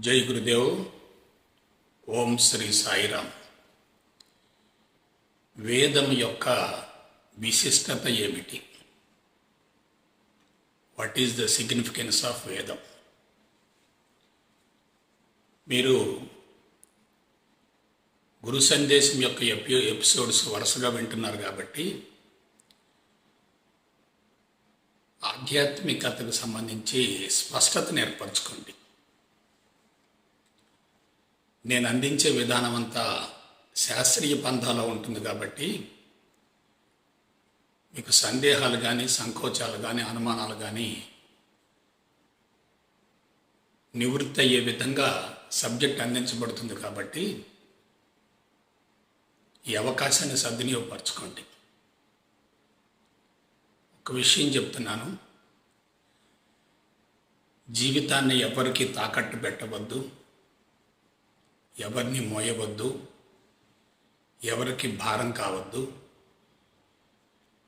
జై గురుదేవ్. ఓం శ్రీ సాయిరామ్. వేదం యొక్క విశిష్టత ఏమిటి? What is the significance of వేదం? మీరు గురు సందేశం యొక్క ఎపిసోడ్స్ వరుసగా వింటున్నారు కాబట్టి ఆధ్యాత్మికతకు సంబంధించి స్పష్టతను ఏర్పరచుకోండి. నేను అందించే విధానం అంతా శాస్త్రీయ పంథాలో ఉంటుంది కాబట్టి మీకు సందేహాలు కానీ, సంకోచాలు కానీ, అనుమానాలు కానీ నివృత్తి అయ్యే విధంగా సబ్జెక్ట్ అందించబడుతుంది కాబట్టి ఈ అవకాశాన్ని సద్వినియోగపరచుకోండి. ఒక విషయం చెప్తున్నాను, జీవితాన్ని ఎవరికి తాకట్టు పెట్టవద్దు, ఎవరిని మోయవద్దు, ఎవరికి భారం కావద్దు,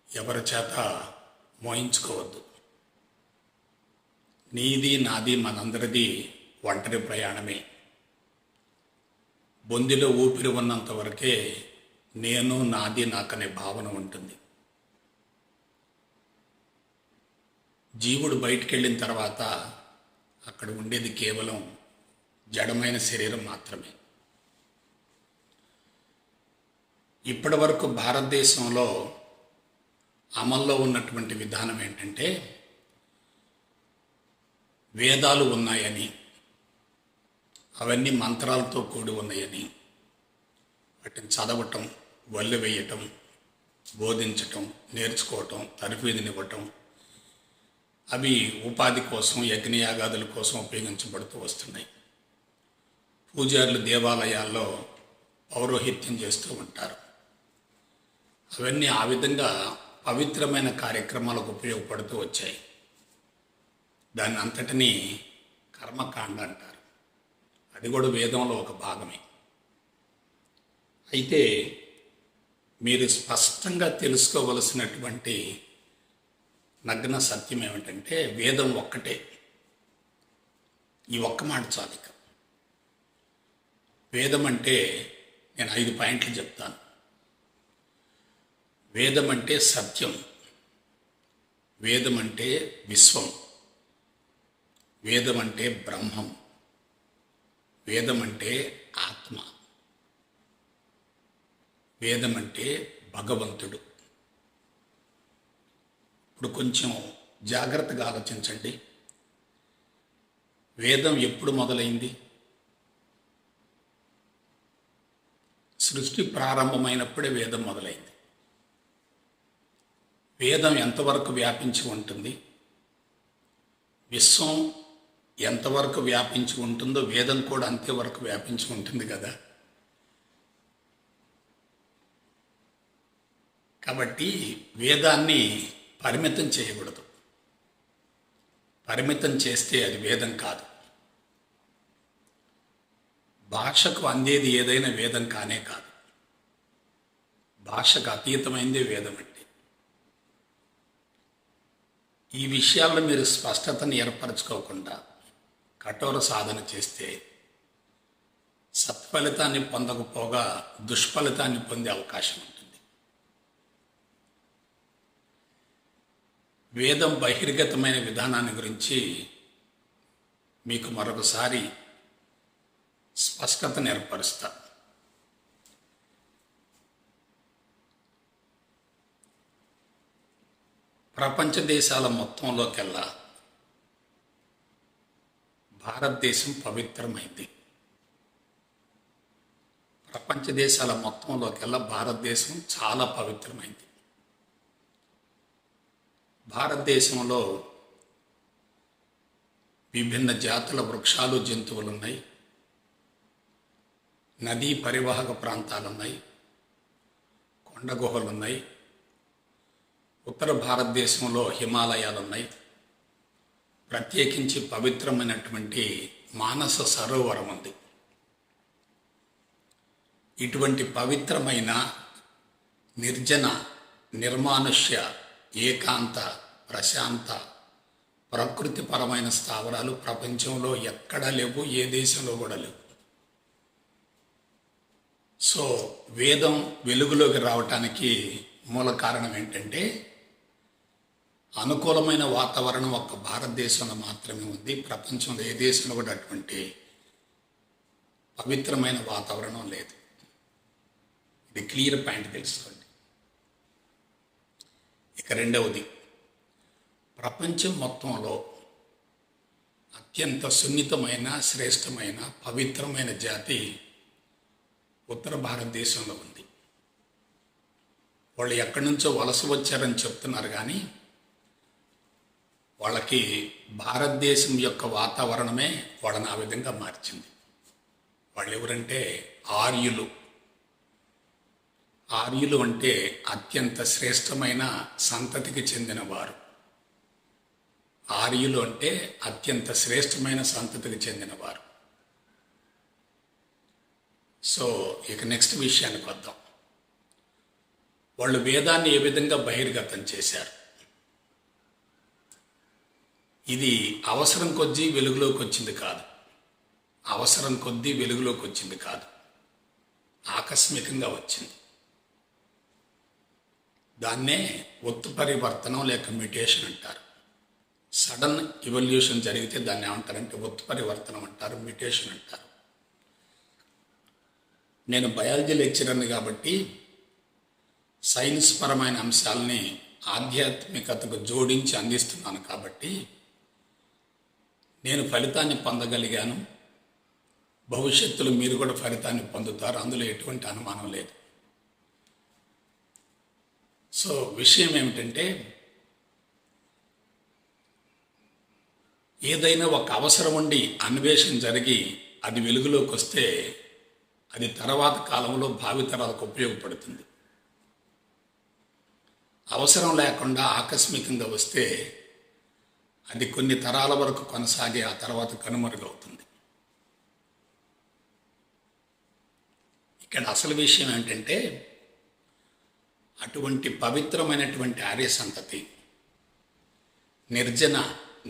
ఎవరి చేత మోయించుకోవద్దు. నీది నాది మనందరిది ఒంటరి ప్రయాణమే. బొందిలో ఊపిరి ఉన్నంత వరకే నేను, నాది, నాకనే భావన ఉంటుంది. జీవుడు బయటికి వెళ్ళిన తర్వాత అక్కడ ఉండేది కేవలం జడమైన శరీరం మాత్రమే. ఇప్పటి వరకు భారతదేశంలో అమల్లో ఉన్నటువంటి విధానం ఏంటంటే, వేదాలు ఉన్నాయని, అవన్నీ మంత్రాలతో కూడి ఉన్నాయని, వాటిని చదవటం, వల్లె వేయటం, బోధించటం, నేర్చుకోవటం, తర్ఫీదునివ్వటం, అవి ఉపాధి కోసం, యజ్ఞయాగాదుల కోసం ఉపయోగించబడుతూ వస్తున్నాయి. పూజారులు దేవాలయాల్లో పౌరోహిత్యం చేస్తూ ఉంటారు. అవన్నీ ఆ విధంగా పవిత్రమైన కార్యక్రమాలకు ఉపయోగపడుతూ వచ్చాయి. దాన్ని అంతటినీ కర్మకాండ అంటారు. అది కూడా వేదంలో ఒక భాగమే. అయితే మీరు స్పష్టంగా తెలుసుకోవలసినటువంటి నగ్న సత్యం ఏమిటంటే, వేదం ఒక్కటే. ఈ ఒక్క మాట చాలు. వేదం అంటే నేను 5 పాయింట్లు చెప్తాను. వేదం అంటే సత్యం, వేదం అంటే విశ్వం, వేదం అంటే బ్రహ్మం, వేదం అంటే ఆత్మ, వేదం అంటే భగవంతుడు. ఇప్పుడు కొంచెం జాగ్రత్తగా ఆలోచించండి. వేదం ఎప్పుడు మొదలైంది? సృష్టి ప్రారంభమైనప్పుడే వేదం మొదలైంది. వేదం ఎంతవరకు వ్యాపించి ఉంటుంది, విశ్వం ఎంతవరకు వ్యాపించి ఉంటుందో వేదం కూడా అంతేవరకు వ్యాపించి ఉంటుంది కదా. కాబట్టి వేదాన్ని పరిమితం చేయకూడదు. పరిమితం చేస్తే అది వేదం కాదు. భాషకు అందేది ఏదైనా వేదం కానే కాదు. భాషకు అతీతమైందే వేదం అంటే. ఈ విషయాల్లో మీరు స్పష్టతను ఏర్పరచుకోకుండా కఠోర సాధన చేస్తే సత్ఫలితాన్ని పొందకపోగా దుష్ఫలితాన్ని పొందే అవకాశం ఉంటుంది. వేదం బహిర్గతమైన విధానాన్ని గురించి మీకు మరొకసారి స్పష్టతను ఏర్పరుస్తా. ప్రపంచ దేశాల మొత్తంలోకెల్లా భారతదేశం పవిత్రమైంది. ప్రపంచ దేశాల మొత్తంలోకెల్లా భారతదేశం చాలా పవిత్రమైంది. భారతదేశంలో విభిన్న జాతుల వృక్షాలు, జంతువులు ఉన్నాయి. నదీ పరివాహక ప్రాంతాలు ఉన్నాయి, కొండ గుహలు ఉన్నాయి. ఉత్తర భారతదేశంలో హిమాలయాలు ఉన్నాయి. ప్రత్యేకించి పవిత్రమైనటువంటి మానస సరోవరం ఉంది. ఇటువంటి పవిత్రమైన నిర్జన, నిర్మానుష్య, ఏకాంత, ప్రశాంత, ప్రకృతిపరమైన స్థావరాలు ప్రపంచంలో ఎక్కడా లేవు, ఏ దేశంలో కూడా లేవు. సో వేదం వెలుగులోకి రావటానికి మూల కారణం ఏంటంటే, అనుకూలమైన వాతావరణం ఒక్క భారతదేశంలో మాత్రమే ఉంది. ప్రపంచంలో ఏ దేశంలో కూడా అటువంటి పవిత్రమైన వాతావరణం లేదు. ఇది క్లియర్ పాయింట్ తెలుసుకోండి. ఇక రెండవది, ప్రపంచం మొత్తంలో అత్యంత సున్నితమైన, శ్రేష్టమైన, పవిత్రమైన జాతి ఉత్తర భారతదేశంలో ఉంది. వాళ్ళు ఎక్కడి నుంచో వలస వచ్చారని చెప్తున్నారు, కానీ వాళ్ళకి భారతదేశం యొక్క వాతావరణమే వాళ్ళని ఆ విధంగా మార్చింది. వాళ్ళు ఎవరంటే ఆర్యులు. ఆర్యులు అంటే అత్యంత శ్రేష్టమైన సంతతికి చెందినవారు. ఆర్యులు అంటే అత్యంత శ్రేష్టమైన సంతతికి చెందినవారు. సో ఇక నెక్స్ట్ విషయానికి వద్దాం. వాళ్ళు వేదాన్ని ఏ విధంగా బహిర్గతం చేశారు? ఇది అవసరం కొద్దీ వెలుగులోకి వచ్చింది కాదు. అవసరం కొద్దీ వెలుగులోకి వచ్చింది కాదు, ఆకస్మికంగా వచ్చింది. దాన్నే ఉత్పరివర్తనం లేక మ్యుటేషన్ అంటారు. సడన్ ఇవల్యూషన్ జరిగితే దాన్ని ఏమంటారంటే ఉత్పరివర్తనం అంటారు, మ్యుటేషన్ అంటారు. నేను బయాలజీ లెక్చరర్ని కాబట్టి సైన్స్ పరమైన అంశాలని ఆధ్యాత్మికతకు జోడించి అందిస్తున్నాను కాబట్టి నేను ఫలితాన్ని పొందగలిగాను. భవిష్యత్తులో మీరు కూడా ఫలితాన్ని పొందుతారు, అందులో ఎటువంటి అనుమానం లేదు. సో విషయం ఏమిటంటే, ఏదైనా ఒక అవసరం ఉండి అన్వేషణ జరిగి అది వెలుగులోకి వస్తే అది తర్వాత కాలంలో భావితరాలకు ఉపయోగపడుతుంది. అవసరం లేకుండా ఆకస్మికంగా వస్తే అది కొన్ని తరాల వరకు కొనసాగి ఆ తర్వాత కనుమరుగవుతుంది. ఇక్కడ అసలు విషయం ఏంటంటే, అటువంటి పవిత్రమైనటువంటి ఆర్య సంతతి నిర్జన,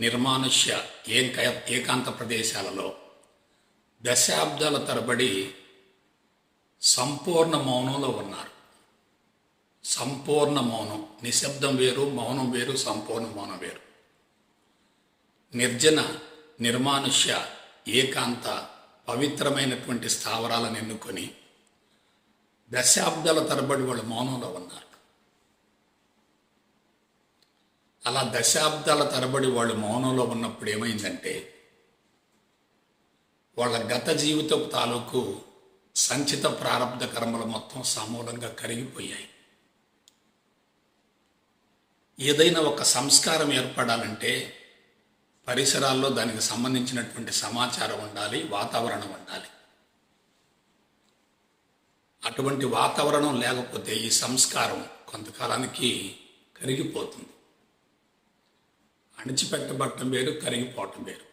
నిర్మానుష్య, ఏకాంత ప్రదేశాలలో దశాబ్దాల తరబడి సంపూర్ణ మౌనంలో ఉన్నారు. సంపూర్ణ మౌనం. నిశ్శబ్దం వేరు, మౌనం వేరు, సంపూర్ణ మౌనం వేరు. నిర్జన, నిర్మానుష్య, ఏకాంత, పవిత్రమైనటువంటి స్థావరాలను ఎన్నుకొని దశాబ్దాల తరబడి వాళ్ళు మౌనంలో ఉన్నారు. అలా దశాబ్దాల తరబడి వాళ్ళు మౌనంలో ఉన్నప్పుడు ఏమైందంటే, వాళ్ళ గత జీవితపు తాలూకు సంచిత ప్రారంధ కర్మలు మొత్తం సమూలంగా కరిగిపోయాయి. ఏదైనా ఒక సంస్కారం ఏర్పడాలంటే పరిసరాల్లో దానికి సంబంధించినటువంటి సమాచారం ఉండాలి, వాతావరణం ఉండాలి. అటువంటి వాతావరణం లేకపోతే ఈ సంస్కారం కొంతకాలానికి కరిగిపోతుంది. అణిచిపెట్టబడటం వేరు, కరిగిపోవటం వేరు.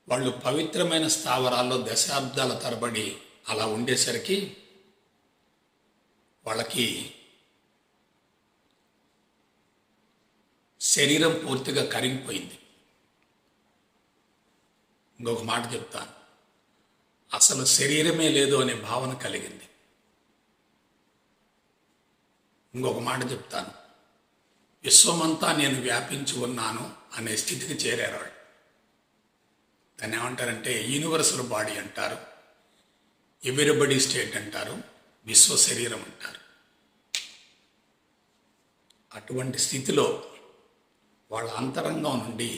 వాళ్ళు పవిత్రమైన స్థావరాల్లో దశాబ్దాల తరబడి అలా ఉండేసరికి వాళ్ళకి శరీరం పూర్తిగా కరిగిపోయింది. ఇంకొక మాట చెప్తాను, అసలు శరీరమే లేదు అనే భావన కలిగింది. ఇంకొక మాట చెప్తాను, విశ్వమంతా నేను వ్యాపించి ఉన్నాను అనే స్థితికి చేరారు వాళ్ళు. దాన్ని ఏమంటారంటే యూనివర్సల్ బాడీ అంటారు, ఎవ్రీబడీ స్టేట్ అంటారు, విశ్వ శరీరం అంటారు. అటువంటి స్థితిలో వాళ్ళ అంతరంగం నుండి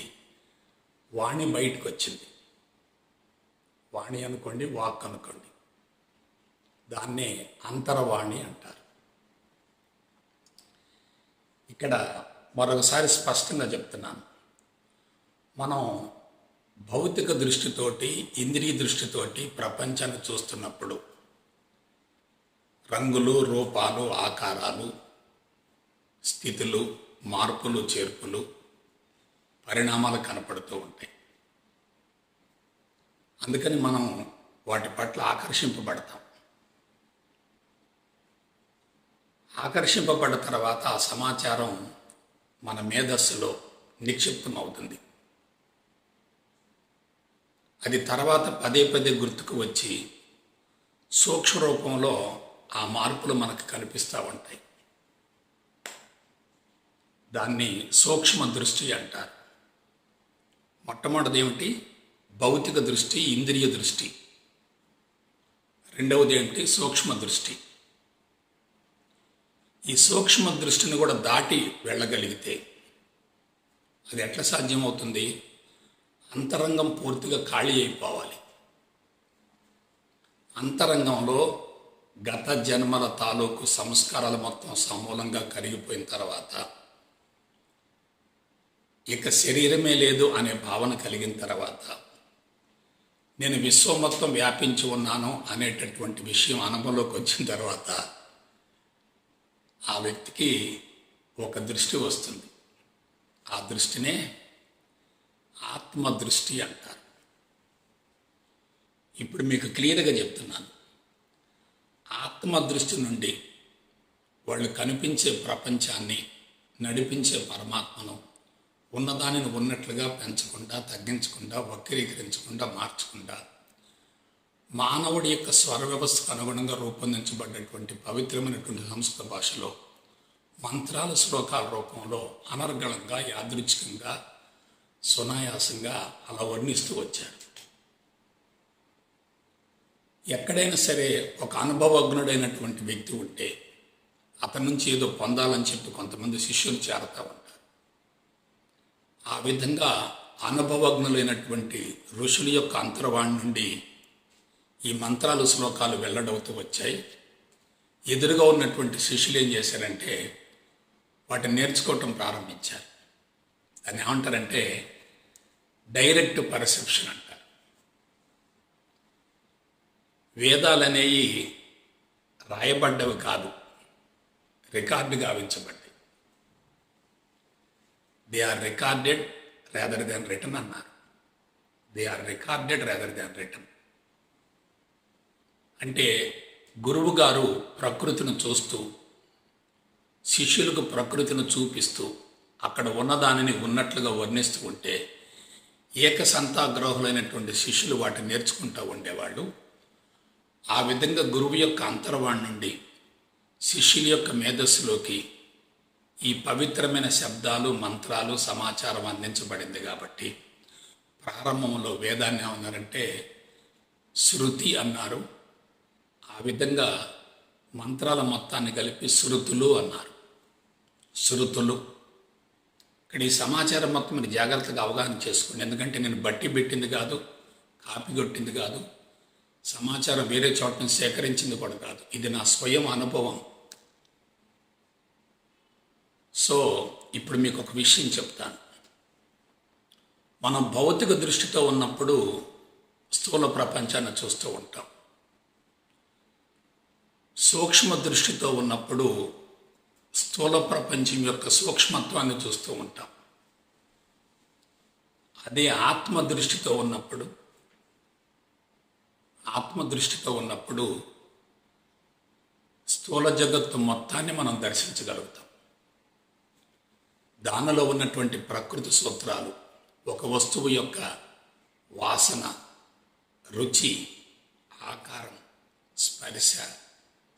వాణి బయటకు వచ్చింది. వాణి అనుకోండి, వాక్ అనుకోండి, దాన్నే అంతరవాణి అంటారు. ఇక్కడ మరొకసారి స్పష్టంగా చెప్తున్నాను, మనం భౌతిక దృష్టితోటి, ఇంద్రియ దృష్టితోటి ప్రపంచాన్ని చూస్తున్నప్పుడు రంగులు, రూపాలు, ఆకారాలు, స్థితులు, మార్పులు, చేర్పులు, పరిణామాలు కనపడుతూ ఉంటాయి. అందుకని మనం వాటి పట్ల ఆకర్షింపబడతాం. ఆకర్షింపబడ్డ తర్వాత ఆ సమాచారం మన మేధస్సులో, నిక్షిప్తం అవుతుంది. అది తర్వాత పదే పదే గుర్తుకు వచ్చి సూక్ష్మ రూపంలో ఆ మార్పులు మనకు కనిపిస్తూ ఉంటాయి. దాన్ని సూక్ష్మ దృష్టి అంటారు. మొట్టమొదటిది ఏమిటి? భౌతిక దృష్టి, ఇంద్రియ దృష్టి. రెండవది ఏమిటి? సూక్ష్మ దృష్టి. ఈ సూక్ష్మ దృష్టిని కూడా దాటి వెళ్ళగలిగితే అది ఎట్లా సాధ్యమవుతుంది? అంతరంగం పూర్తిగా ఖాళీ అయిపోవాలి. అంతరంగంలో గత జన్మల తాలూకు సంస్కారాలు మొత్తం సమూలంగా కరిగిపోయిన తర్వాత ఇక శరీరమే లేదు అనే భావన కలిగిన తర్వాత నేను విశ్వం మొత్తం వ్యాపించి ఉన్నాను అనేటటువంటి విషయం అనుభవంలోకి వచ్చిన తర్వాత ఆ వ్యక్తికి ఒక దృష్టి వస్తుంది. ఆ దృష్టినే ఆత్మదృష్టి అంటారు. ఇప్పుడు మీకు క్లియర్గా చెప్తున్నాను. ఆత్మదృష్టి నుండి వాళ్ళు కనిపించే ప్రపంచాన్ని నడిపించే పరమాత్మను ఉన్నదానిని ఉన్నట్లుగా పెంచకుండా, తగ్గించకుండా, వక్రీకరించకుండా, మార్చకుండా మానవుడి యొక్క స్వర వ్యవస్థకు అనుగుణంగా రూపొందించబడ్డటువంటి పవిత్రమైనటువంటి సంస్కృత భాషలో మంత్రాల శ్లోకాల రూపంలో అనర్గళంగా, యాదృచ్ఛికంగా, సునాయాసంగా అలా వర్ణిస్తూ వచ్చారు. ఎక్కడైనా సరే ఒక అనుభవజ్ఞుడైనటువంటి వ్యక్తి ఉంటే అతని నుంచి ఏదో పొందాలని చెప్పి కొంతమంది శిష్యులు చేరతా ఉంటారు. ఆ విధంగా అనుభవజ్ఞులైనటువంటి ఋషుల యొక్క అంతర్వాణి నుండి ఈ మంత్రాలు, శ్లోకాలు వెల్లడవుతూ వచ్చాయి. ఎదురుగా ఉన్నటువంటి శిష్యులు ఏం చేశారంటే వాటిని నేర్చుకోవటం ప్రారంభించారు. దాన్ని ఏమంటారంటే డైరెక్ట్ పర్సెప్షన్ అంటారు. వేదాలనేవి రాయబడ్డవి కాదు, రికార్డు గావించబడ్డాయి. They are recorded rather than written అన్నారు. They are recorded rather than written అంటే గురువు గారు ప్రకృతిని చూస్తూ శిష్యులకు ప్రకృతిని చూపిస్తూ అక్కడ ఉన్నదానిని ఉన్నట్లుగా వర్ణిస్తూ ఉంటే ఏకసంతాగ్రహులైనటువంటి శిష్యులు వాటిని నేర్చుకుంటూ ఉండేవాళ్ళు. ఆ విధంగా గురువు యొక్క అంతర్వాణి నుండి శిష్యుల యొక్క మేధస్సులోకి ఈ పవిత్రమైన శబ్దాలు, మంత్రాలు, సమాచారం అందించబడింది. కాబట్టి ప్రారంభంలో వేదాన్ని ఏమన్నారంటే శృతి అన్నారు. ఆ విధంగా మంత్రాల మొత్తాన్ని కలిపి శృతులు అన్నారు. శృతులు. ఇక్కడ ఈ సమాచారం మొత్తం మీరు జాగ్రత్తగా అవగాహన చేసుకోండి. ఎందుకంటే నేను బట్టి పెట్టింది కాదు, కాపీ కొట్టింది కాదు, సమాచారం వేరే చోట నుంచి సేకరించింది కూడా కాదు. ఇది నా స్వయం అనుభవం. సో ఇప్పుడు మీకు ఒక విషయం చెప్తాను. మనం భౌతిక దృష్టితో ఉన్నప్పుడు స్థూల ప్రపంచాన్ని చూస్తూ ఉంటాం. సూక్ష్మ దృష్టితో ఉన్నప్పుడు స్థూల ప్రపంచం యొక్క సూక్ష్మత్వాన్ని చూస్తూ ఉంటాం. అదే ఆత్మదృష్టితో ఉన్నప్పుడు స్థూల జగత్తు మొత్తాన్ని మనం దర్శించగలుగుతాం. దానిలో ఉన్నటువంటి ప్రకృతి సూత్రాలు, ఒక వస్తువు యొక్క వాసన, రుచి, ఆకారం, స్పర్శ,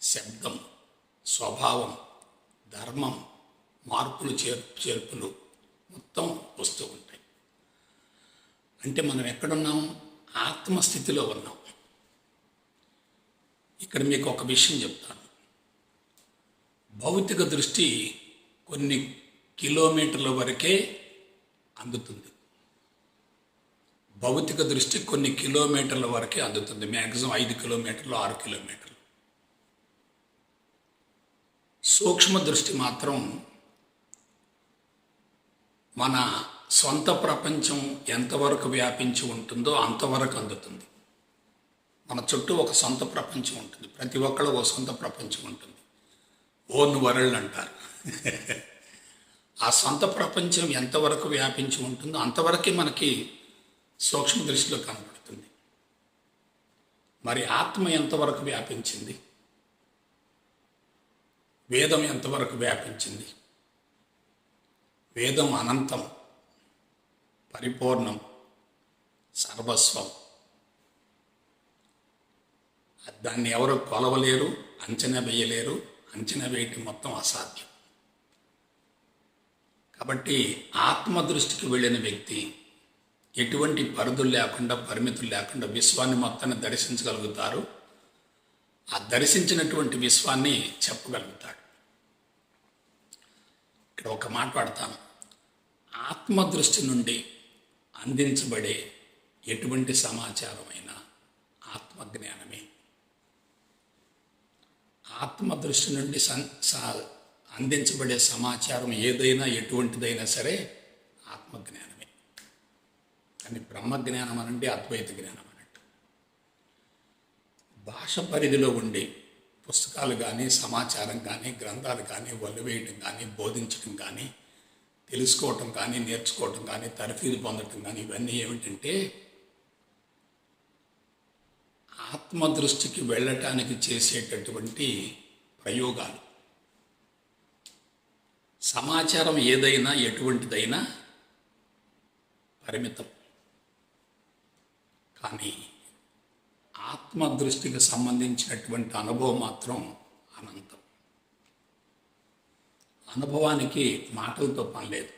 శబ్దం, స్వభావం, ధర్మం, మార్పులు, చేర్పులు మొత్తం వస్తూ ఉంటాయి. అంటే మనం ఎక్కడున్నాం? ఆత్మస్థితిలో ఉన్నాం. ఇక్కడ మీకు ఒక విషయం చెప్తాను. భౌతిక దృష్టి కొన్ని కిలోమీటర్ల వరకే అందుతుంది. భౌతిక దృష్టి కొన్ని కిలోమీటర్ల వరకే అందుతుంది. మ్యాక్సిమం 5 కిలోమీటర్లు, 6 కిలోమీటర్లు. సూక్ష్మ దృష్టి మాత్రం మన సొంత ప్రపంచం ఎంతవరకు వ్యాపించి ఉంటుందో అంతవరకు అందుతుంది. మన చుట్టూ ఒక సొంత ప్రపంచం ఉంటుంది. ప్రతి ఒక్కళ్ళు ఒక సొంత ప్రపంచం ఉంటుంది. ఓన్ వరల్డ్ అంటారు. ఆ సొంత ప్రపంచం ఎంతవరకు వ్యాపించి ఉంటుందో అంతవరకే మనకి సూక్ష్మ దృష్టిలో కనపడుతుంది. మరి ఆత్మ ఎంతవరకు వ్యాపించింది? వేదం ఎంతవరకు వ్యాపించింది? వేదం అనంతం. పరిపూర్ణం, సర్వస్వం. దాన్ని ఎవరు కొలవలేరు, అంచనా వేయలేరు. అంచనా వేయటం మొత్తం అసాధ్యం. కాబట్టి ఆత్మదృష్టికి వెళ్ళిన వ్యక్తి ఎటువంటి పరిధులు లేకుండా, పరిమితులు లేకుండా విశ్వాన్ని మొత్తాన్ని దర్శించగలుగుతారు. ఆ దర్శించినటువంటి విశ్వాన్ని చెప్పగలుగుతాడు. ఇక్కడ ఒక మాట వాడతాను. ఆత్మదృష్టి నుండి అందించబడే ఎటువంటి సమాచారమైనా ఆత్మజ్ఞానమే. ఆత్మదృష్టి నుండి అందించబడే సమాచారం ఏదైనా, ఎటువంటిదైనా సరే ఆత్మజ్ఞానమే. కానీ బ్రహ్మజ్ఞానం అనంటే అద్వైత జ్ఞానం అన్నట్టు. భాష పరిధిలో ఉండి పుస్తకాలు కానీ, సమాచారం కానీ, గ్రంథాలు కానీ వల్లివేయటం కానీ, బోధించడం కానీ, తెలుసుకోవటం కానీ, నేర్చుకోవటం కానీ, తర్ఫీదు పొందటం కానీ, ఇవన్నీ ఏమిటంటే ఆత్మదృష్టికి వెళ్ళటానికి చేసేటటువంటి ప్రయోగాలు. సమాచారం ఏదైనా, ఎటువంటిదైనా పరిమితం. కానీ ఆత్మదృష్టికి సంబంధించినటువంటి అనుభవం మాత్రం అనంతం. అనుభవానికి మాటలతో పని లేదు.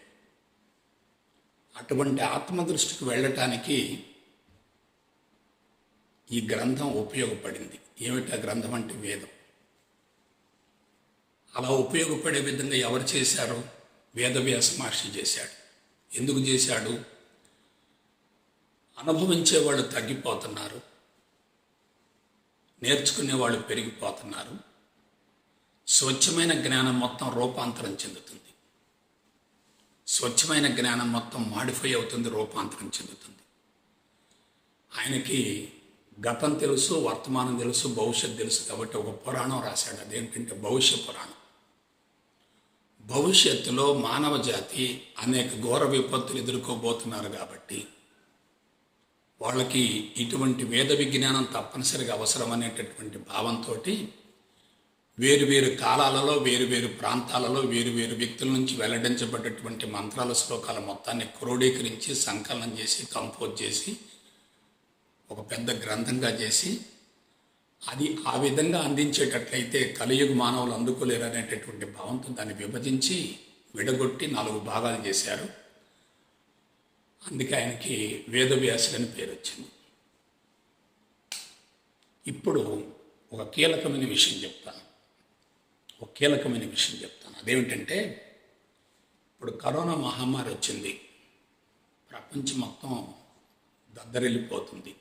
అటువంటి ఆత్మదృష్టికి వెళ్ళటానికి ఈ గ్రంథం ఉపయోగపడింది. ఏమిటి ఆ గ్రంథం అంటే? వేదం. అలా ఉపయోగపడే విధంగా ఎవరు చేశారు? వేదవ్యాస మహర్షి చేశాడు. ఎందుకు చేశాడు? అనుభవించేవాళ్ళు తగ్గిపోతున్నారు, నేర్చుకునేవాళ్ళు పెరిగిపోతున్నారు. స్వచ్ఛమైన జ్ఞానం మొత్తం రూపాంతరం చెందుతుంది. స్వచ్ఛమైన జ్ఞానం మొత్తం మాడిఫై అవుతుంది, రూపాంతరం చెందుతుంది. ఆయనకి గతం తెలుసు, వర్తమానం తెలుసు, భవిష్యత్తు తెలుసు. కాబట్టి ఒక పురాణం రాశాడు. అదేంటంటే భవిష్య పురాణం. భవిష్యత్తులో మానవ జాతి అనేక ఘోర విపత్తులు ఎదుర్కోబోతున్నారు. కాబట్టి వాళ్ళకి ఇటువంటి వేద విజ్ఞానం తప్పనిసరిగా అవసరం అనేటటువంటి భావంతో వేరువేరు కాలాలలో, వేరువేరు ప్రాంతాలలో, వేరువేరు వ్యక్తుల నుంచి వెల్లడించబడ్డటువంటి మంత్రాల, శ్లోకాల మొత్తాన్ని క్రోడీకరించి, సంకలనం చేసి, కంపోజ్ చేసి, ఒక పెద్ద గ్రంథంగా చేసి, అది ఆ విధంగా అందించేటట్లయితే కలియుగ మానవులు అందుకోలేరు అనేటటువంటి భావంతో దాన్ని విభజించి, విడగొట్టి 4 భాగాలు చేశారు. అందుకే ఆయనకి వేదవ్యాసుడు అని పేరు వచ్చింది. ఇప్పుడు ఒక కీలకమైన విషయం చెప్తాను. అదేమిటంటే, ఇప్పుడు కరోనా మహమ్మారి వచ్చింది. ప్రపంచం మొత్తం దద్దరిల్లిపోతుంది.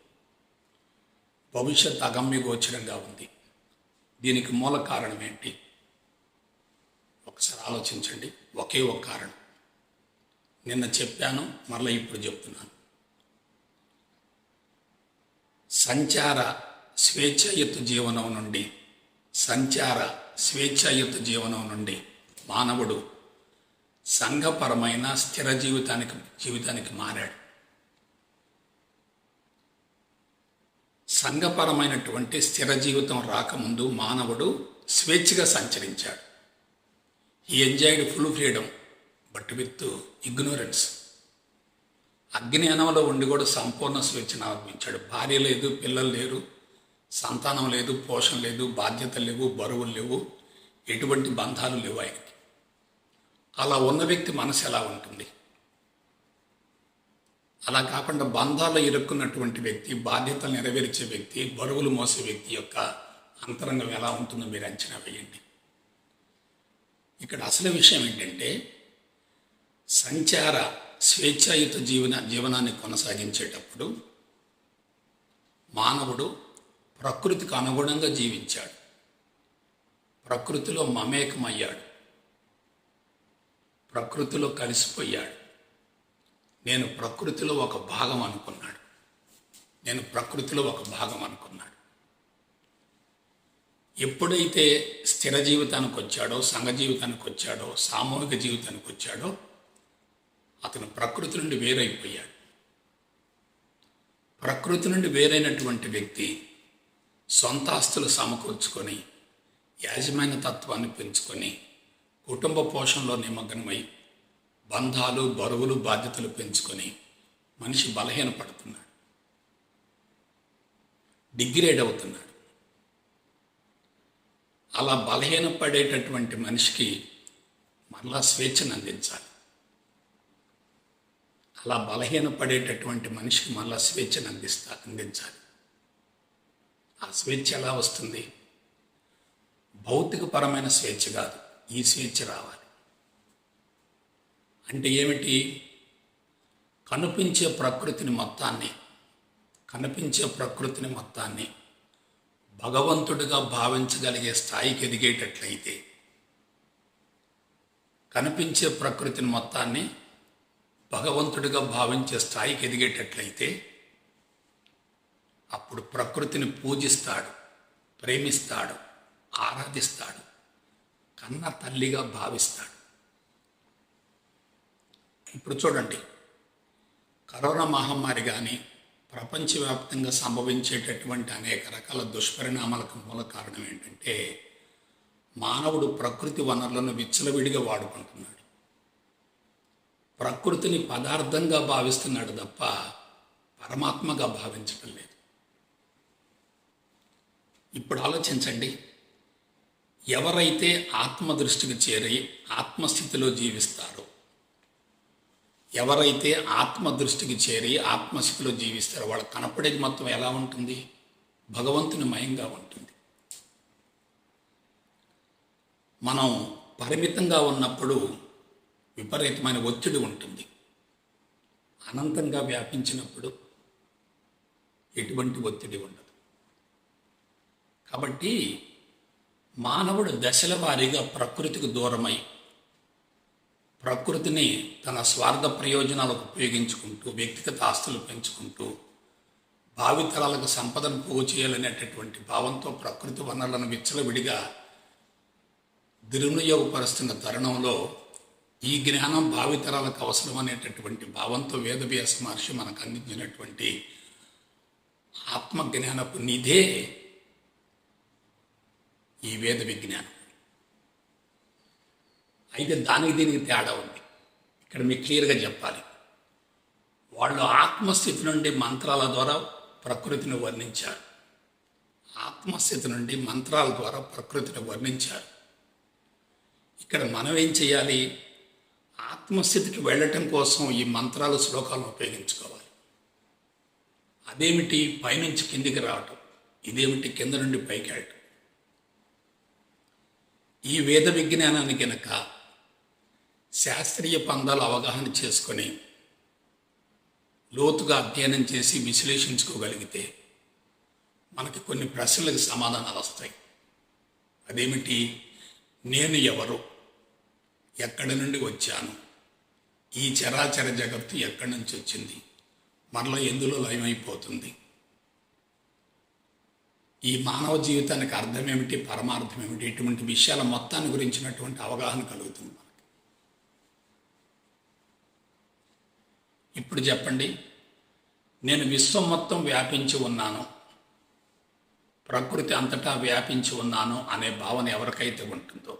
భవిష్యత్ అగమ్యగోచరంగా ఉంది. దీనికి మూల కారణం ఏంటి? ఒకసారి ఆలోచించండి. ఒకే ఒక కారణం. నిన్న చెప్పాను, మరలా ఇప్పుడు చెప్తున్నాను. సంచార స్వేచ్ఛాయుత జీవనం నుండి మానవుడు సంఘపరమైన స్థిర జీవితానికి మారాడు. సంఘపరమైనటువంటి స్థిర జీవితం రాకముందు మానవుడు స్వేచ్ఛగా సంచరించాడు. He enjoyed full freedom but with ignorance. అజ్ఞానంలో ఉండి కూడా సంపూర్ణ స్వేచ్ఛను అనుభవించాడు. భార్య లేదు, పిల్లలు లేరు, సంతానం లేదు, పోషణ లేదు, బాధ్యతలు లేవు, బరువులు లేవు, ఎటువంటి బంధాలు లేవు ఆయనకి. అలా ఉన్న వ్యక్తి మనసు ఎలా ఉంటుంది? అలా కాకుండా బంధాల్లో ఇరుక్కున్నటువంటి వ్యక్తి, బాధ్యతలు నెరవేర్చే వ్యక్తి, బరువులు మోసే వ్యక్తి యొక్క అంతరంగం ఎలా ఉంటుందో మీరు అంచనా వేయండి. ఇక్కడ అసలు విషయం ఏంటంటే, సంచార స్వేచ్ఛాయుత జీవనాన్ని కొనసాగించేటప్పుడు మానవుడు ప్రకృతికి అనుగుణంగా జీవించాడు. ప్రకృతిలో మమేకమయ్యాడు, ప్రకృతిలో కలిసిపోయాడు. నేను ప్రకృతిలో ఒక భాగం అనుకున్నాడు. ఎప్పుడైతే స్థిర జీవితానికి వచ్చాడో, సంఘ జీవితానికి వచ్చాడో, సామూహిక జీవితానికి వచ్చాడో, అతను ప్రకృతి నుండి వేరైపోయాడు. ప్రకృతి నుండి వేరైనటువంటి వ్యక్తి సొంత ఆస్తులు సమకూర్చుకొని, యాజమాన్య తత్వాన్ని పెంచుకొని, కుటుంబ పోషణలో నిమగ్నమై, బంధాలు, బరువులు, బాధ్యతలు పెంచుకొని మనిషి బలహీనపడుతున్నాడు, డిగ్రేడ్ అవుతున్నాడు. అలా బలహీనపడేటటువంటి మనిషికి మరలా స్వేచ్ఛను అందించాలి. అలా బలహీనపడేటటువంటి మనిషికి మరలా స్వేచ్ఛను అందించాలి. ఆ స్వేచ్ఛ ఎలా వస్తుంది? భౌతికపరమైన స్వేచ్ఛ కాదు, ఈ స్వేచ్ఛ రావాలి. అంటే ఏమిటి? కనిపించే ప్రకృతిని మొత్తాన్ని భగవంతుడిగా భావించగలిగే స్థాయికి ఎదిగేటట్లయితే, కనిపించే ప్రకృతిని మొత్తాన్ని భగవంతుడిగా భావించే స్థాయికి ఎదిగేటట్లయితే అప్పుడు ప్రకృతిని పూజిస్తాడు, ప్రేమిస్తాడు, ఆరాధిస్తాడు, కన్న తల్లిగా భావిస్తాడు. ఇప్పుడు చూడండి, కరోనా మహమ్మారి కానీ ప్రపంచవ్యాప్తంగా సంభవించేటటువంటి అనేక రకాల దుష్పరిణామాలకు మూల కారణం ఏంటంటే మానవుడు ప్రకృతి వనరులను విచ్చలవిడిగా వాడుకుంటున్నాడు. ప్రకృతిని పదార్థంగా భావిస్తున్నాడు తప్ప పరమాత్మగా భావించడం లేదు. ఇప్పుడు ఆలోచించండి, ఎవరైతే ఆత్మదృష్టికి చేరి ఆత్మస్థితిలో జీవిస్తారో, వాళ్ళకు కనపడేది మొత్తం ఎలా ఉంటుంది? భగవంతుని మయంగా ఉంటుంది. మనం పరిమితంగా ఉన్నప్పుడు విపరీతమైన ఒత్తిడి ఉంటుంది. అనంతంగా వ్యాపించినప్పుడు ఎటువంటి ఒత్తిడి ఉండదు. కాబట్టి మానవుడు దశల వారీగా ప్రకృతికి దూరమై ప్రకృతిని తన స్వార్థ ప్రయోజనాలకు ఉపయోగించుకుంటూ, వ్యక్తిగత ఆస్తులు పెంచుకుంటూ, భావితరాలకు సంపదను పోగు చేయాలనేటటువంటి భావంతో ప్రకృతి వనరులను విచ్చలవిడిగా దుర్వినియోగపరుస్తున్న తరుణంలో ఈ జ్ఞానం భావితరాలకు అవసరం అనేటటువంటి భావంతో వేదవ్యాస మహర్షి మనకు అందించినటువంటి ఆత్మజ్ఞానపు నిధే ఈ వేద విజ్ఞానం. అయితే దానికి దీనికి తేడా ఉంది. ఇక్కడ మీకు క్లియర్గా చెప్పాలి. వాళ్ళు ఆత్మస్థితి నుండి మంత్రాల ద్వారా ప్రకృతిని వర్ణించారు. ఇక్కడ మనం ఏం చేయాలి? ఆత్మస్థితికి వెళ్ళటం కోసం ఈ మంత్రాలు, శ్లోకాలను ఉపయోగించుకోవాలి. అదేమిటి? పైనుంచి కిందికి రావటం, ఇదేమిటి కింద నుండి పైకి వెళ్ళటం. ఈ వేద విజ్ఞానాన్ని కనుక శాస్త్రీయ పందాలు అవగాహన చేసుకొని లోతుగా అధ్యయనం చేసి విశ్లేషించుకోగలిగితే మనకి కొన్ని ప్రశ్నలకు సమాధానాలు వస్తాయి. అదేమిటి? నేను ఎవరు? ఎక్కడి నుండి వచ్చాను? ఈ చరాచర జగత్తు ఎక్కడి నుంచి వచ్చింది? మరలా ఎందులో లయమైపోతుంది? ఈ మానవ జీవితానికి అర్థం ఏమిటి, పరమార్థం ఏమిటి? ఇటువంటి విషయాల మొత్తాన్ని గురించినటువంటి అవగాహన కలుగుతుంది మనకి. ఇప్పుడు చెప్పండి, నేను విశ్వం మొత్తం వ్యాపించి ఉన్నాను, ప్రకృతి అంతటా వ్యాపించి ఉన్నాను అనే భావన ఎవరికైతే ఉంటుందో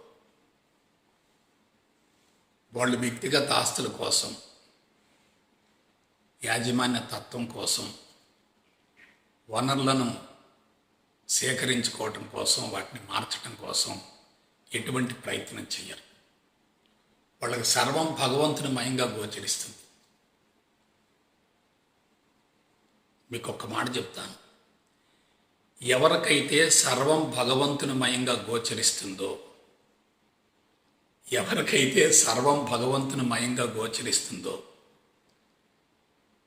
వాళ్ళు వ్యక్తిగత ఆస్తుల కోసం, యాజమాన్య తత్వం కోసం, వనరులను సేకరించుకోవటం కోసం, వాటిని మార్చడం కోసం ఎటువంటి ప్రయత్నం చేయరు. వాళ్ళకి సర్వం భగవంతుని మయంగా గోచరిస్తుంది. మీకు ఒక్క మాట చెప్తాను, ఎవరికైతే సర్వం భగవంతుని మయంగా గోచరిస్తుందో,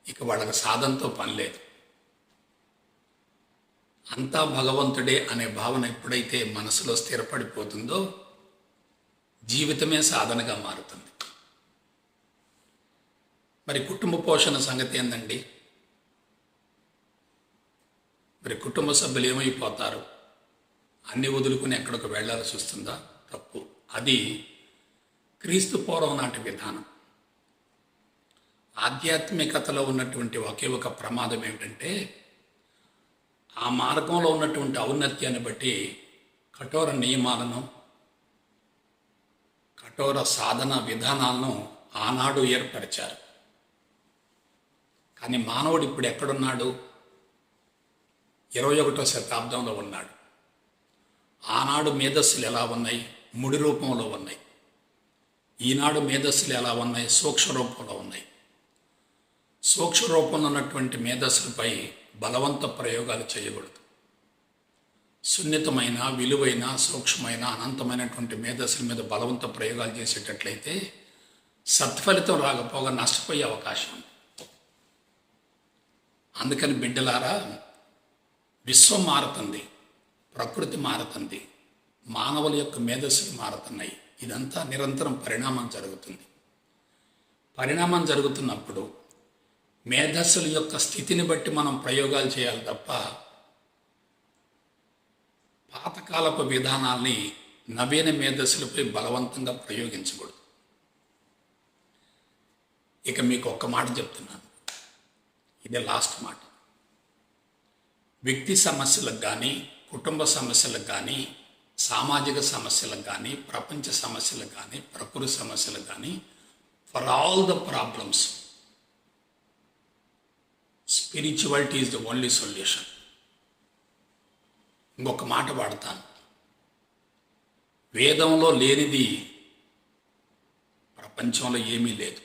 ఇక వాళ్ళకి సాధనతో పని లేదు. అంతా భగవంతుడే అనే భావన ఎప్పుడైతే మనసులో స్థిరపడిపోతుందో జీవితమే సాధనగా మారుతుంది. మరి కుటుంబ పోషణ సంగతి ఏందండి? మరి కుటుంబ సభ్యులు ఏమైపోతారు? అన్ని వదులుకుని ఎక్కడికి వెళ్ళాల్సి వస్తుందా? తప్పు. అది క్రీస్తు పూర్వం నాటి విధానం. ఆధ్యాత్మికతలో ఉన్నటువంటి ఒకే ఒక ప్రమాదం ఏమిటంటే ఆ మార్గంలో ఉన్నటువంటి ఔన్నత్యాన్ని బట్టి కఠోర నియమాలను, కఠోర సాధన విధానాలను ఆనాడు ఏర్పరిచారు. కానీ మానవుడు ఇప్పుడు ఎక్కడున్నాడు? 21వ శతాబ్దంలో ఉన్నాడు. ఆనాడు మేధస్సులు ఎలా ఉన్నాయి? ముడి రూపంలో ఉన్నాయి. ఈనాడు మేధస్సులు ఎలా ఉన్నాయి? సూక్ష్మ రూపంలో ఉన్నాయి. సూక్ష్మ రూపంలో ఉన్నటువంటి మేధస్సులపై బలవంత ప్రయోగాలు చేయకూడదు. సున్నితమైన, విలువైన, సూక్ష్మమైన, అనంతమైనటువంటి మేధస్సుల మీద బలవంత ప్రయోగాలు చేసేటట్లయితే సత్ఫలితం రాకపోగా నష్టపోయే అవకాశం ఉంది. అందుకని బిడ్డలారా, విశ్వం మారుతుంది, ప్రకృతి మారుతుంది, మానవుల యొక్క మేధస్సులు మారుతున్నాయి. ఇదంతా నిరంతరం పరిణామం జరుగుతుంది. పరిణామం జరుగుతున్నప్పుడు మేధస్సుల యొక్క స్థితిని బట్టి మనం ప్రయోగాలు చేయాలి తప్ప పాతకాలపు విధానాల్ని నవీన మేధస్సులపై బలవంతంగా ప్రయోగించకూడదు. ఇక మీకు ఒక్క మాట చెప్తున్నాను, ఇదే లాస్ట్ మాట. వ్యక్తి సమస్యలకు కానీ, కుటుంబ సమస్యలకు కానీ, సామాజిక సమస్యలకు కానీ, ప్రపంచ సమస్యలకు కానీ, ప్రకృతి సమస్యలకు కానీ, for all the problems spirituality is the only solution. ఇంకొక మాట వాడతాను, వేదంలో లేనిది ప్రపంచంలో ఏమీ లేదు.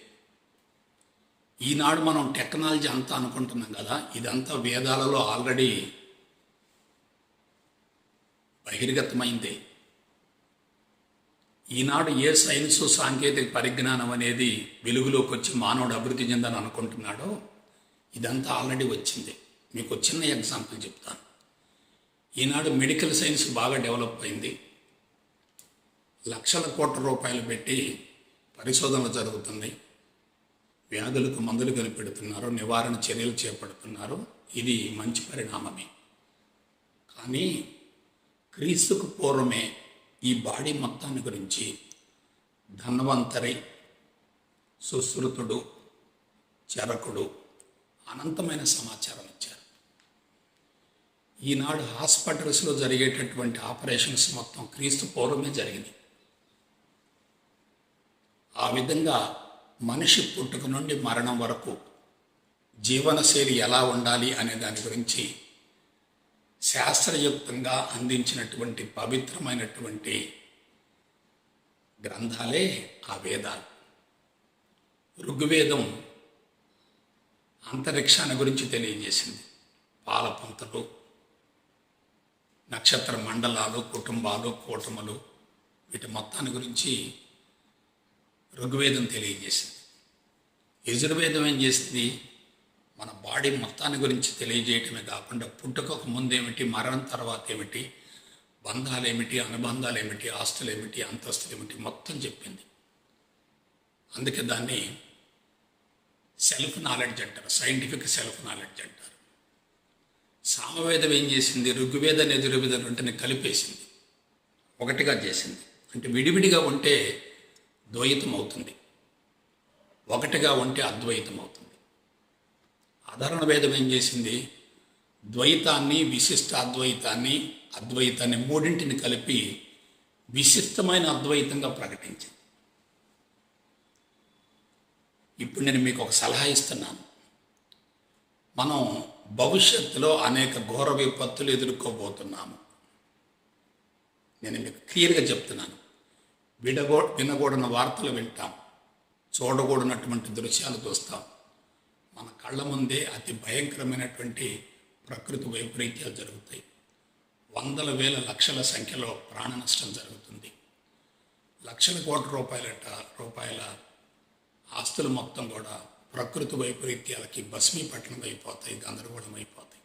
ఈనాడు మనం టెక్నాలజీ అంతా అనుకుంటున్నాం కదా, ఇదంతా వేదాలలో ఆల్రెడీ బహిర్గతమైంది. ఈనాడు ఏ సైన్సు, సాంకేతిక పరిజ్ఞానం అనేది వెలుగులోకి వచ్చి మానవుడు అభివృద్ధి చెందని అనుకుంటున్నాడో ఇదంతా ఆల్రెడీ వచ్చింది. మీకు చిన్న ఎగ్జాంపుల్ చెప్తాను. ఈనాడు మెడికల్ సైన్స్ బాగా డెవలప్ అయింది. లక్షల కోట్ల రూపాయలు పెట్టి పరిశోధనలు జరుగుతున్నాయి. వ్యాధులకు మందులు కనిపెడుతున్నారు, నివారణ చర్యలు చేపడుతున్నారు. ఇది మంచి పరిణామమే. కానీ క్రీస్తుకు పూర్వమే ఈ బాడీ మొత్తాన్ని గురించి ధన్వంతరి, సుశ్రుతుడు, చరకుడు అనంతమైన సమాచారం ఇచ్చారు. ఈనాడు హాస్పిటల్స్లో జరిగేటటువంటి ఆపరేషన్స్ మొత్తం క్రీస్తు పూర్వమే జరిగింది. ఆ విధంగా మనిషి పుట్టుక నుండి మరణం వరకు జీవనశైలి ఎలా ఉండాలి అనే దాని గురించి శాస్త్రయుక్తంగా అందించినటువంటి పవిత్రమైనటువంటి గ్రంథాలే ఆ వేదాలు. ఋగ్వేదం అంతరిక్షాన్ని గురించి తెలియజేసింది. పాలపుంతలు, నక్షత్ర మండలాలు, కుటుంబాలు, కూటములు, వీటి మొత్తాన్ని గురించి ఋగ్వేదం తెలియజేసింది. యజుర్వేదం ఏం చేసింది? మన బాడీ మొత్తాన్ని గురించి తెలియజేయటమే కాకుండా పుట్టుకకు ముందేమిటి, మరణం తర్వాత ఏమిటి, బంధాలు ఏమిటి, అనుబంధాలు ఏమిటి, ఆస్తులు ఏమిటి, అంతస్తులు ఏమిటి మొత్తం చెప్పింది. అందుకే దాన్ని సెల్ఫ్ నాలెడ్జ్ అంటారు, సైంటిఫిక్ సెల్ఫ్ నాలెడ్జ్ అంటారు. సామవేదం ఏం చేసింది? ఋగ్వేదం యజుర్వేదం వెంటనే కలిపేసింది, ఒకటిగా చేసింది. అంటే విడివిడిగా ఉంటే ద్వైతం అవుతుంది, ఒకటిగా ఉంటే అద్వైతం అవుతుంది. అధర్వణ వేదం ఏం చేసింది? ద్వైతాన్ని, విశిష్ట అద్వైతాన్ని, అద్వైతాన్ని మూడింటిని కలిపి విశిష్టమైన అద్వైతంగా ప్రకటించింది. ఇప్పుడు నేను మీకు ఒక సలహా ఇస్తున్నాను. మనం భవిష్యత్తులో అనేక ఘోర విపత్తులు ఎదుర్కోబోతున్నాము. నేను మీకు క్లియర్గా చెప్తున్నాను. వినకూడని వార్తలు వింటాం, చూడకూడనటువంటి దృశ్యాలు చూస్తాం. మన కళ్ళ ముందే అతి భయంకరమైనటువంటి ప్రకృతి వైపరీత్యాలు జరుగుతాయి. వందల వేల లక్షల సంఖ్యలో ప్రాణ నష్టం జరుగుతుంది. లక్షల కోట్ల రూపాయల ఆస్తులు మొత్తం కూడా ప్రకృతి వైపరీత్యాలకి భస్మీపట్నం అయిపోతాయి, గందరగోళం అయిపోతాయి.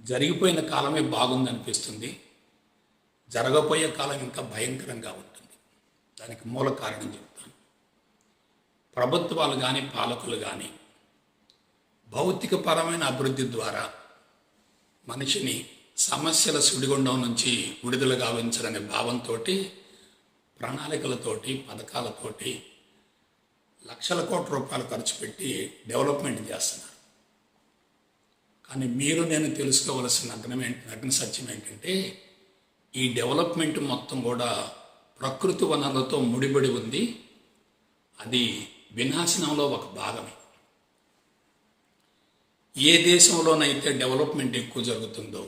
జరిగిపోయిన కాలమే బాగుందనిపిస్తుంది, జరగబోయే కాలం ఇంకా భయంకరంగా ఉంటుంది. దానికి మూల కారణం చెప్తాను. ప్రభుత్వాలు కానీ, పాలకులు కానీ భౌతికపరమైన అభివృద్ధి ద్వారా మనిషిని సమస్యల సుడిగుండం నుంచి విడుదల గావించాలనే భావంతో, ప్రణాళికలతోటి, పథకాలతోటి లక్షల కోట్ల రూపాయలు ఖర్చు పెట్టి డెవలప్మెంట్ చేస్తున్నారు. కానీ మీరు నేను తెలుసుకోవలసిన నగ్న సత్యం ఏంటంటే, ఈ డెవలప్మెంట్ మొత్తం కూడా ప్రకృతి వనరులతో ముడిపడి ఉంది. అది వినాశనంలో ఒక భాగమే. ఏ దేశంలోనైతే డెవలప్మెంట్ ఎక్కువ జరుగుతుందో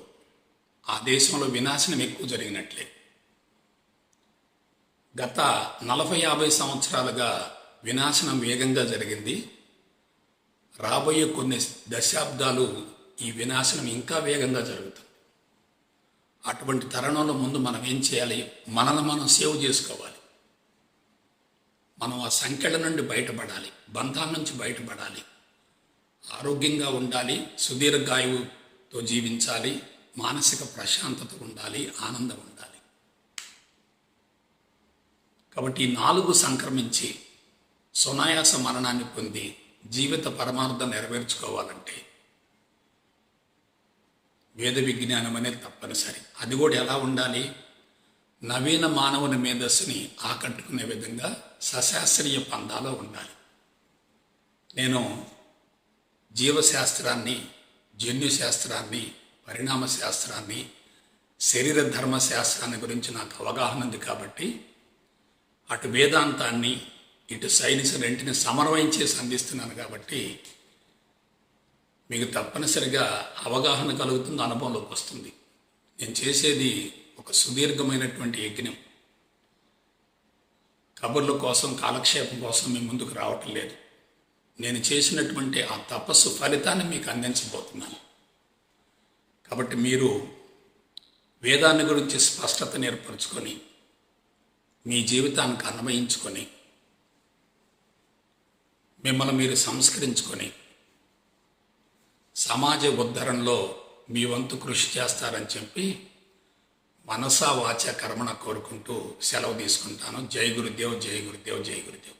ఆ దేశంలో వినాశనం ఎక్కువ జరిగినట్లే. గత 40-50 సంవత్సరాలుగా వినాశనం వేగంగా జరిగింది. రాబోయే కొన్ని దశాబ్దాలు ఈ వినాశనం ఇంకా వేగంగా జరుగుతుంది. అటువంటి తరుణంలో ముందు మనం ఏం చేయాలి? మనల్ని మనం సేవ్ చేసుకోవాలి. మనం ఆ సంఖ్యల నుండి బయటపడాలి, బంధాల నుంచి బయటపడాలి, ఆరోగ్యంగా ఉండాలి, సుదీర్ఘాయువుతో జీవించాలి, మానసిక ప్రశాంతత ఉండాలి, ఆనందం ఉండాలి. కాబట్టి ఈ 4 సంక్రమించి సునాయాస మరణాన్ని పొంది జీవిత పరమార్థం నెరవేర్చుకోవాలంటే వేద విజ్ఞానం అనేది తప్పనిసరి. అది కూడా ఎలా ఉండాలి? నవీన మానవుని మేధస్సుని ఆకట్టుకునే విధంగా సశాస్త్రీయ పందాలో ఉండాలి. నేను జీవశాస్త్రాన్ని, జన్యుశాస్త్రాన్ని, పరిణామ శాస్త్రాన్ని, శరీర ధర్మశాస్త్రాన్ని గురించి నాకు అవగాహన ఉంది కాబట్టి అటు వేదాంతాన్ని ఇటు సైన్స్ రెంటిని సమన్వయం చేసి అందిస్తున్నాను కాబట్టి మీకు తప్పనిసరిగా అవగాహన కలుగుతుంది, అనుభవంలోకి వస్తుంది. నేను చేసేది ఒక సుదీర్ఘమైనటువంటి యజ్ఞం. కబుర్ల కోసం, కాలక్షేపం కోసం మీ ముందుకు రావటం లేదు. నేను చేసినటువంటి ఆ తపస్సు ఫలితాన్ని మీకు అందించబోతున్నాను. కాబట్టి మీరు వేదాన్ని గురించి స్పష్టతను ఏర్పరచుకొని మీ జీవితానికి అన్వయించుకొని మిమ్మల్ని మీరు సంస్కరించుకొని సమాజ ఉద్ధరణలో మీ వంతు కృషి చేస్తారని చెప్పి మనసా వాచ కర్మణ కోరుకుంటూ సెలవు తీసుకుంటాను. జై గురుదేవ్, జై గురుదేవ్, జై గురుదేవ్.